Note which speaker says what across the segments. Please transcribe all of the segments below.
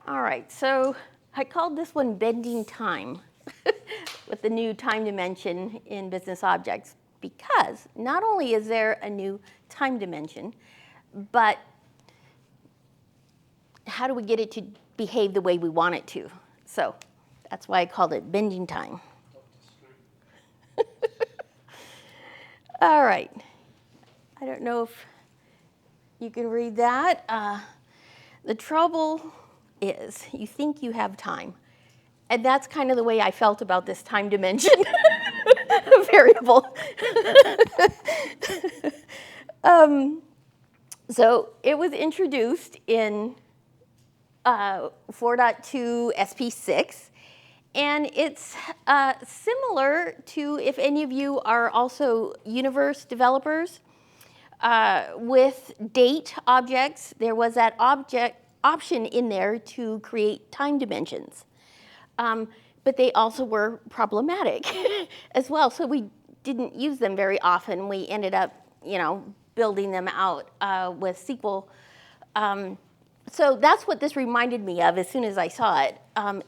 Speaker 1: All right, so I called this one bending time with the new time dimension in business objects, because not only is there a new time dimension, but how do we get it to behave the way we want it to? So that's why I called it bending time. All right. I don't know if you can read that. The trouble is you think you have time. And that's kind of the way I felt about this time dimension variable. So it was introduced in 4.2 SP6. And it's similar to, if any of you are also universe developers, with date objects, there was that option in there to create time dimensions. But they also were problematic as well, so we didn't use them very often. We ended up, building them out with SQL. So that's what this reminded me of as soon as I saw it.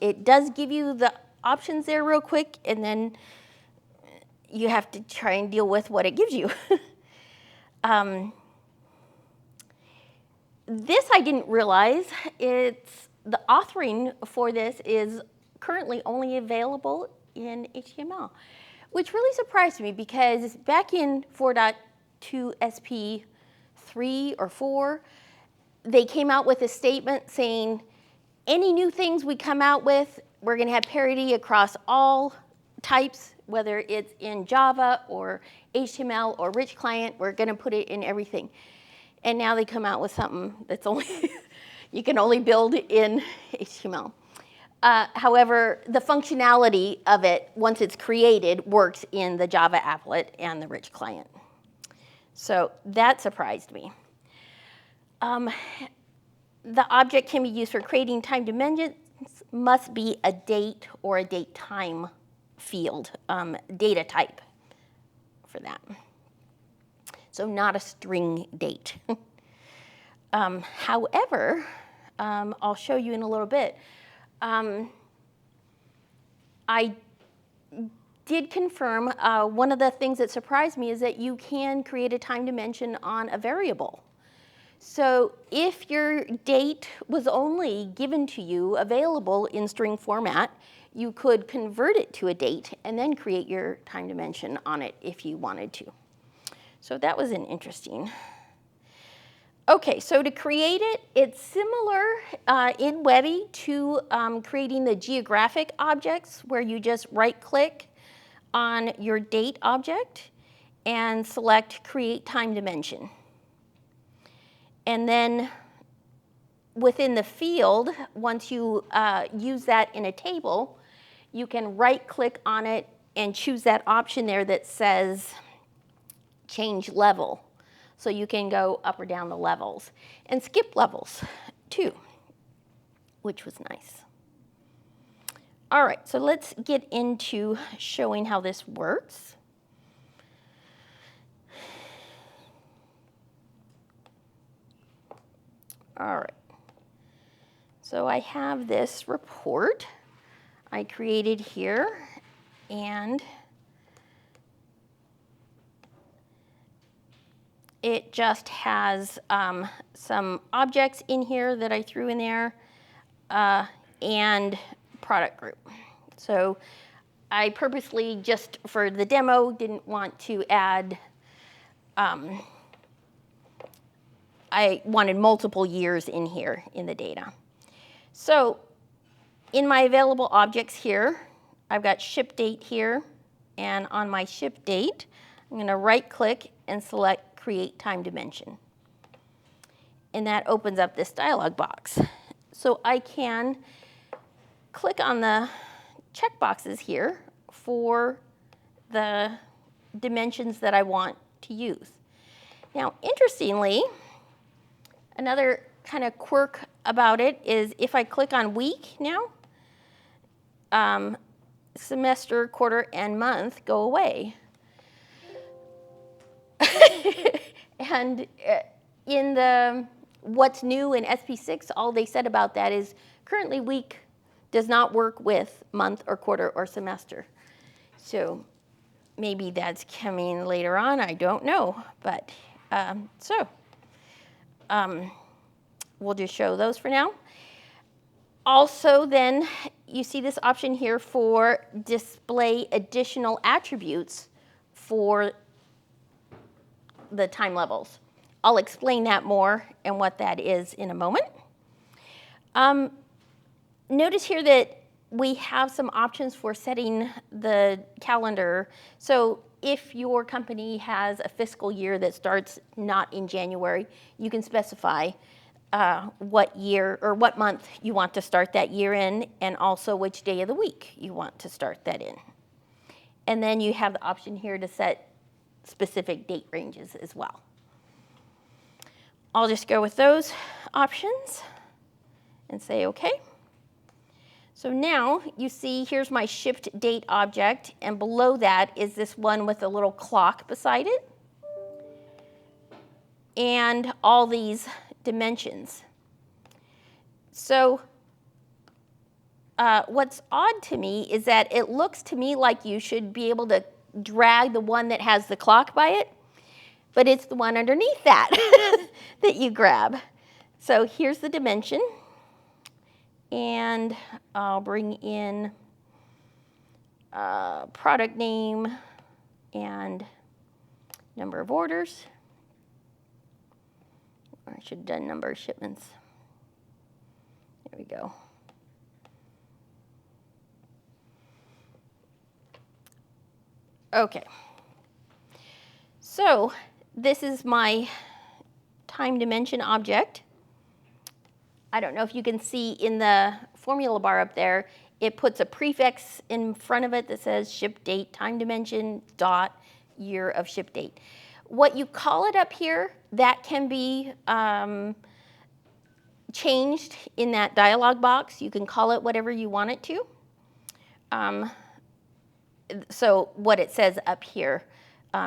Speaker 1: It does give you the options there real quick, and then you have to try and deal with what it gives you. This I didn't realize. The authoring for this is currently only available in HTML, which really surprised me, because back in 4.2 SP3 or 4, they came out with a statement saying, any new things we come out with, we're going to have parity across all types, whether it's in Java or HTML or rich client, we're going to put it in everything. And now they come out with something that's only, you can only build in HTML. However, the functionality of it, once it's created, works in the Java applet and the rich client. So that surprised me. The object can be used for creating time dimensions, must be a date or a date time field, data type for that. So not a string date. However, I'll show you in a little bit. I did confirm, one of the things that surprised me is that you can create a time dimension on a variable. So if your date was only given to you available in string format, you could convert it to a date and then create your time dimension on it if you wanted to. So that was an interesting. Okay, so to create it, it's similar in Webby to creating the geographic objects, where you just right-click on your date object and select Create Time Dimension. And then within the field, once you use that in a table, you can right-click on it and choose that option there that says Change Level. So you can go up or down the levels and skip levels too, which was nice. All right, so let's get into showing how this works. All right, so I have this report I created here, and it just has some objects in here that I threw in there, and product group. So I purposely, just for the demo, didn't want to add, I wanted multiple years in here in the data. So in my available objects here, I've got ship date here, and on my ship date, I'm going to right-click and select Create Time Dimension. And that opens up this dialog box. So I can click on the checkboxes here for the dimensions that I want to use. Now, interestingly, another kind of quirk about it is if I click on week now, semester, quarter, and month go away. And in the What's new in SP6, all they said about that is currently week does not work with month or quarter or semester. So maybe that's coming later on, I don't know. But we'll just show those for now. Also then, you see this option here for display additional attributes for the time levels. I'll explain that more and what that is in a moment. Notice here that we have some options for setting the calendar. So if your company has a fiscal year that starts not in January, you can specify what year or what month you want to start that year in, and also which day of the week you want to start that in. And then you have the option here to set specific date ranges as well. I'll just go with those options and say OK. So now you see here's my shipped date object, and below that is this one with a little clock beside it and all these dimensions. So what's odd to me is that it looks to me like you should be able to drag the one that has the clock by it, but it's the one underneath that that you grab. So here's the dimension, and I'll bring in product name and number of orders. Or I should have done number of shipments. There we go. Okay. So this is my time dimension object. I don't know if you can see in the formula bar up there, it puts a prefix in front of it that says ship date, time dimension, dot, year of ship date. What you call it up here, that can be changed in that dialog box. You can call it whatever you want it to. So what it says up here,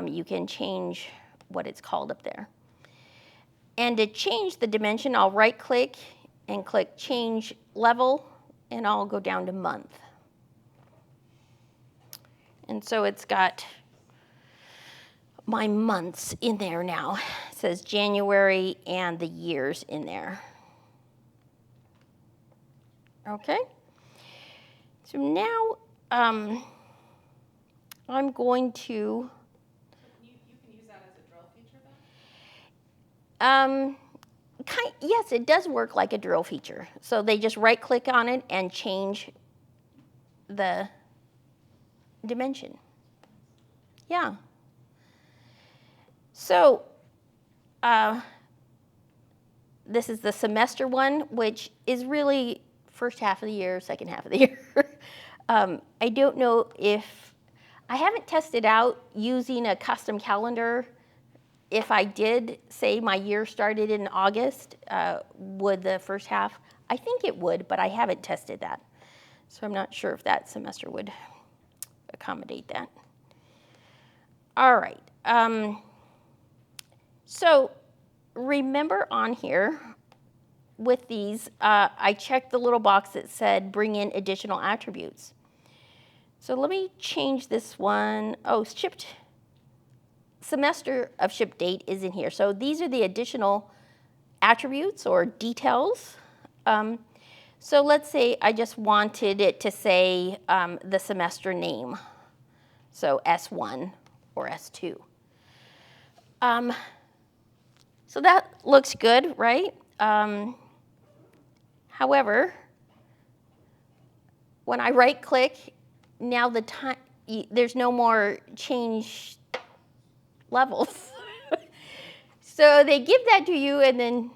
Speaker 1: you can change what it's called up there. And to change the dimension, I'll right click and click change level, and I'll go down to month. And so it's got my months in there now. It says January and the years in there. Okay. So now I'm going to.
Speaker 2: You can use that as a drill feature then?
Speaker 1: Yes, it does work like a drill feature. So they just right click on it and change the dimension. Yeah. So this is the semester one, which is really first half of the year, second half of the year. I don't know if, I haven't tested out using a custom calendar. If I did say my year started in August, would the first half? I think it would, but I haven't tested that. So I'm not sure if that semester would accommodate that. All right. So remember on here with these, I checked the little box that said bring in additional attributes. So let me change this one. Oh, shipped semester of ship date is in here. So these are the additional attributes or details. So let's say I just wanted it to say the semester name. So S1 or S2. So that looks good, right? However, when I right click, now the time, there's no more change levels. So they give that to you and then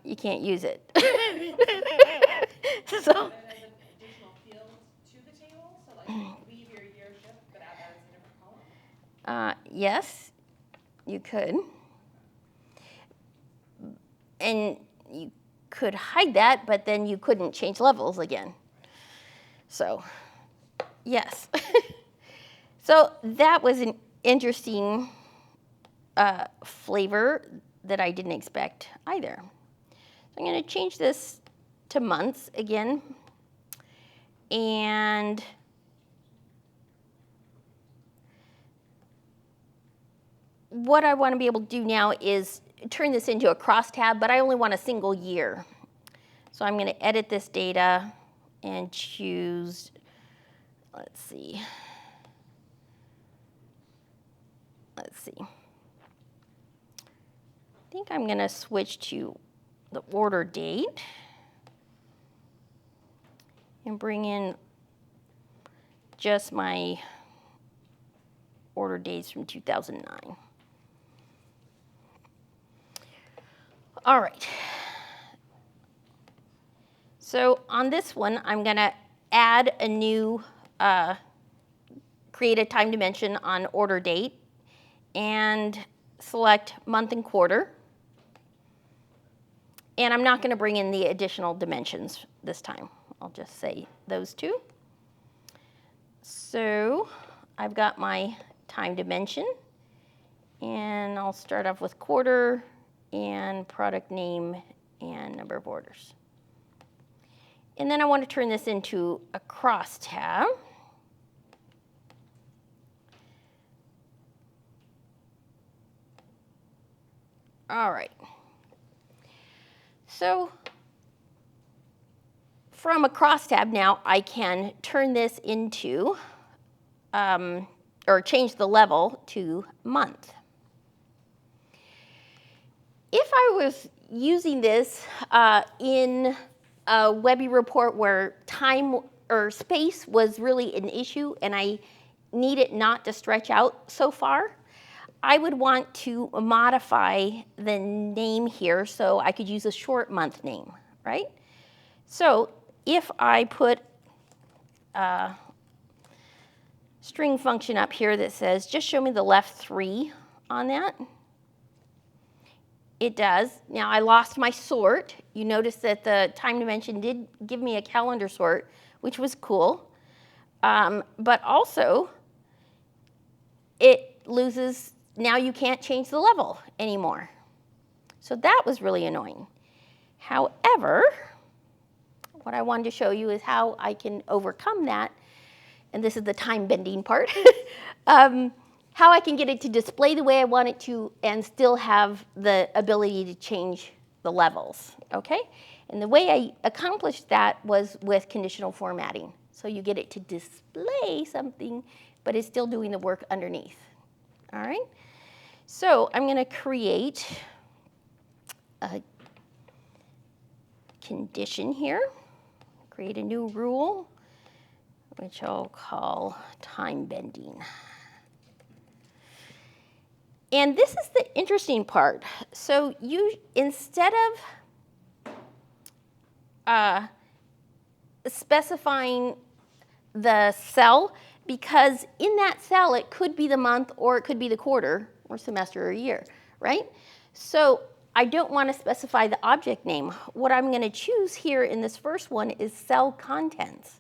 Speaker 1: you can't use it. So,
Speaker 2: as an additional field to the table? So like leave your year shift, but add that as a different column?
Speaker 1: yes, you could. And you could hide that, but then you couldn't change levels again. So, yes. So that was an interesting flavor that I didn't expect either. I'm going to change this to months again. And what I want to be able to do now is turn this into a crosstab, but I only want a single year. So I'm going to edit this data and choose, let's see. I think I'm going to switch to the order date and bring in just my order dates from 2009. All right. So on this one, I'm going to add a new, create a time dimension on order date and select month and quarter. And I'm not going to bring in the additional dimensions this time. I'll just say those two. So I've got my time dimension, and I'll start off with quarter and product name and number of orders. And then I want to turn this into a crosstab. All right. So from a crosstab now, I can turn this into, or change the level to month. If I was using this in a Webby report where time or space was really an issue and I need it not to stretch out so far, I would want to modify the name here so I could use a short month name, right? So if I put a string function up here that says, just show me the left 3 on that, it does. Now I lost my sort. You notice that the time dimension did give me a calendar sort, which was cool. But also, it loses, now you can't change the level anymore. So that was really annoying. However, what I wanted to show you is how I can overcome that. And this is the time bending part. How I can get it to display the way I want it to and still have the ability to change the levels, okay? And the way I accomplished that was with conditional formatting. So you get it to display something, but it's still doing the work underneath, all right? So I'm gonna create a condition here, create a new rule, which I'll call time bending. And this is the interesting part. So you, instead of specifying the cell, because in that cell it could be the month or it could be the quarter or semester or year, right? So I don't want to specify the object name. What I'm going to choose here in this first one is cell contents.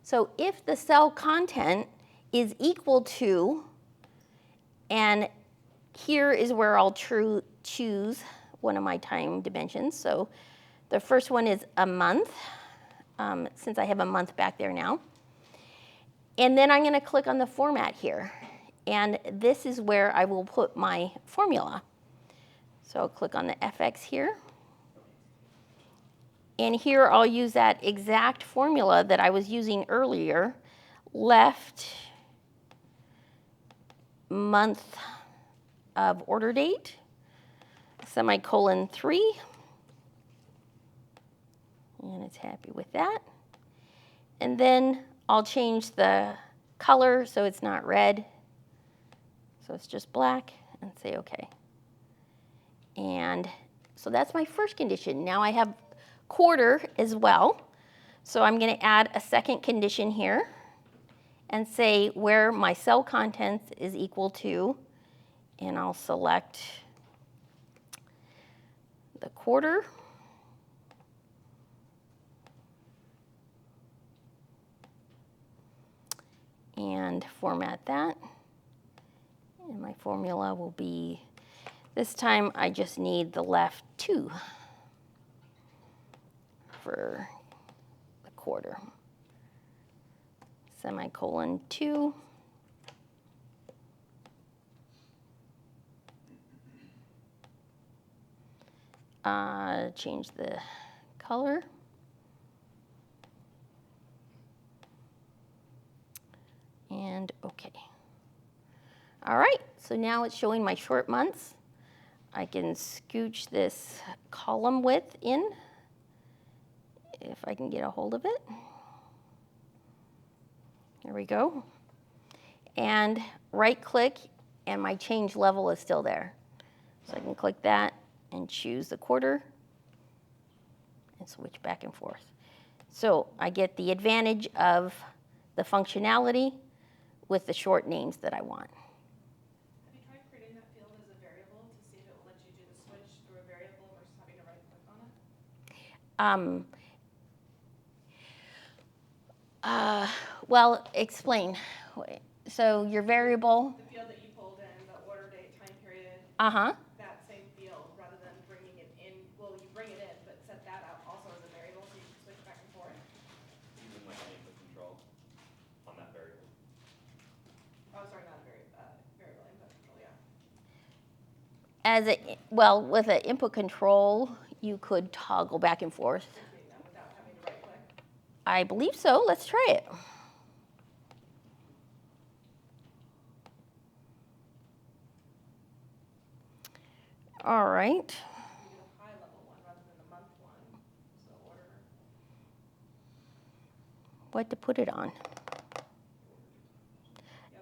Speaker 1: So if the cell content is equal to, and here is where I'll choose one of my time dimensions. So the first one is a month, since I have a month back there now. And then I'm going to click on the format here. And this is where I will put my formula. So I'll click on the FX here. And here I'll use that exact formula that I was using earlier, left month of order date, semicolon 3, and it's happy with that. And then I'll change the color so it's not red, so it's just black, and say OK. And so that's my first condition. Now I have quarter as well, so I'm going to add a second condition here and say where my cell contents is equal to, and I'll select the quarter. And format that. And my formula will be, this time I just need the left 2. for the quarter. Semicolon 2. Change the color. And OK. All right, so now it's showing my short months. I can scooch this column width in if I can get a hold of it. There we go. And right click, and my change level is still there. So I can click that and choose the quarter and switch back and forth. So I get the advantage of the functionality with the short names that I want.
Speaker 2: Have you tried creating that field as a variable to see if it will let you do the switch through a variable versus having to right click on it?
Speaker 1: Well, explain. So your variable.
Speaker 2: The field that you pulled in, the order date, time period. That same field, rather than bringing it in. Well, you bring it in, but set that out also as a variable so you can switch back and forth.
Speaker 3: Even like an input control on that variable.
Speaker 2: Oh, sorry, not a variable input control, yeah.
Speaker 1: Well, with an input control, you could toggle back and forth.
Speaker 2: Between them without having to right click.
Speaker 1: I believe so. Let's try it. All right.
Speaker 2: You do the high level one rather than the month one. So order.
Speaker 1: What to put it on?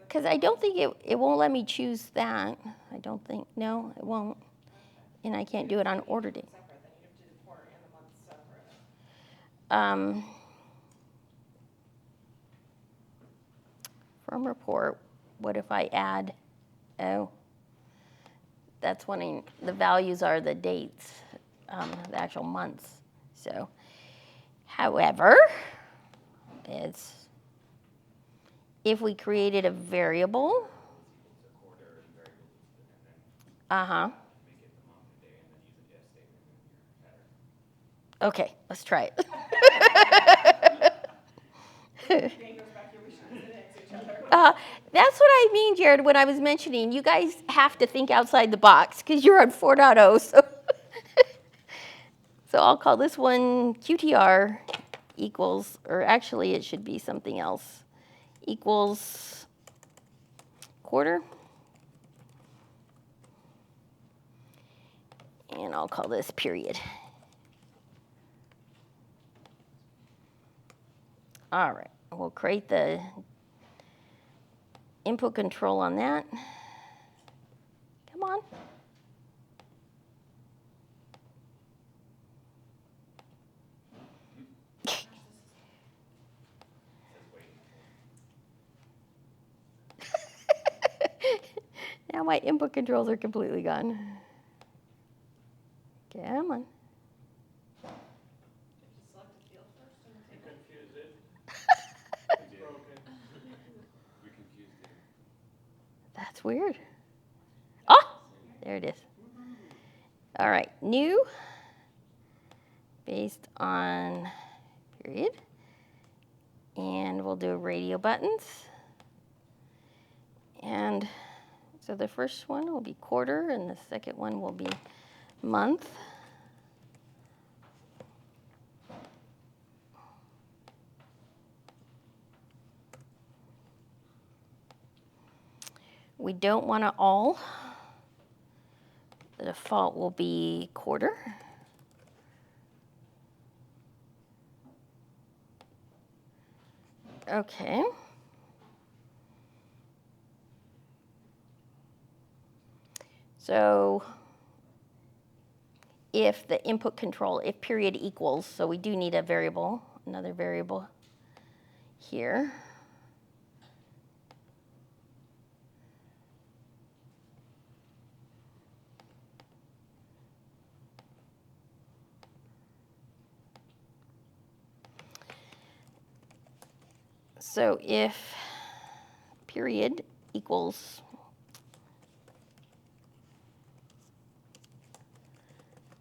Speaker 1: Because I don't think it won't let me choose that. I don't think. No, it won't.
Speaker 2: Okay.
Speaker 1: And I can't do it on order date.
Speaker 2: Separate, then you have to do the quarter and the month separate.
Speaker 1: From report, what if I add, oh, that's when the values are the dates, the actual months. So, however, it's, if we created a variable, Okay, let's try it. That's what I mean, Jared, when I was mentioning, you guys have to think outside the box because you're on 4.0. So I'll call this one QTR equals, or actually it should be something else, equals quarter. And I'll call this period. All right, we'll create the input control on that. Come on. Now my input controls are completely gone. Come on.
Speaker 2: Select a field first and
Speaker 3: You
Speaker 2: take it.
Speaker 3: confused it. It's broken. We confused it.
Speaker 1: That's weird. Oh, there it is. All right, new, based on period. And we'll do radio buttons. And so the first one will be quarter, and the second one will be month. We don't want to all. The default will be quarter. Okay. So if the input control, if period equals, so we do need a variable, another variable here. So if period equals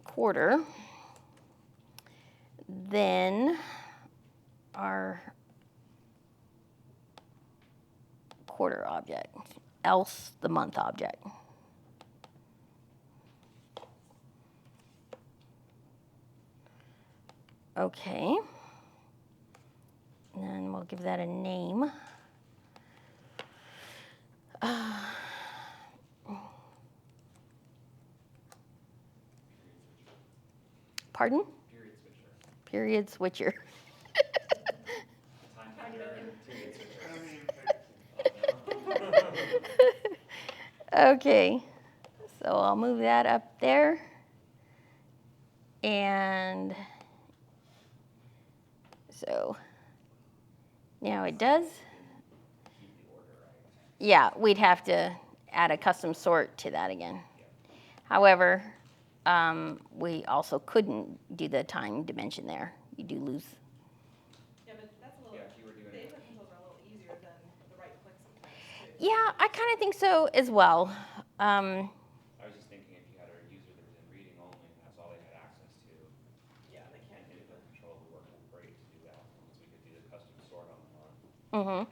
Speaker 1: quarter, then our quarter object, else the month object. Okay. And then we'll give that a name. Pardon?
Speaker 3: Period switcher.
Speaker 1: Period switcher.
Speaker 3: Time period switcher.
Speaker 1: Okay, so I'll move that up there. And so now it does.
Speaker 3: Keep the order right.
Speaker 1: Yeah, we'd have to add a custom sort to that again. However, we also couldn't do the time dimension there. You do lose.
Speaker 2: Yeah, but that's a little,
Speaker 3: Yeah, if you were doing
Speaker 2: the
Speaker 3: it.
Speaker 2: input controls are a little easier than the right click sometimes too.
Speaker 1: Yeah, I kind of think so as well.
Speaker 3: I was just thinking if you had a user that was in reading only and that's all they had access to,
Speaker 2: Yeah, they can't
Speaker 3: and
Speaker 2: do
Speaker 3: input
Speaker 2: that.
Speaker 3: control would work great to do that, once we could do the custom sort on the month.
Speaker 1: Mm-hmm.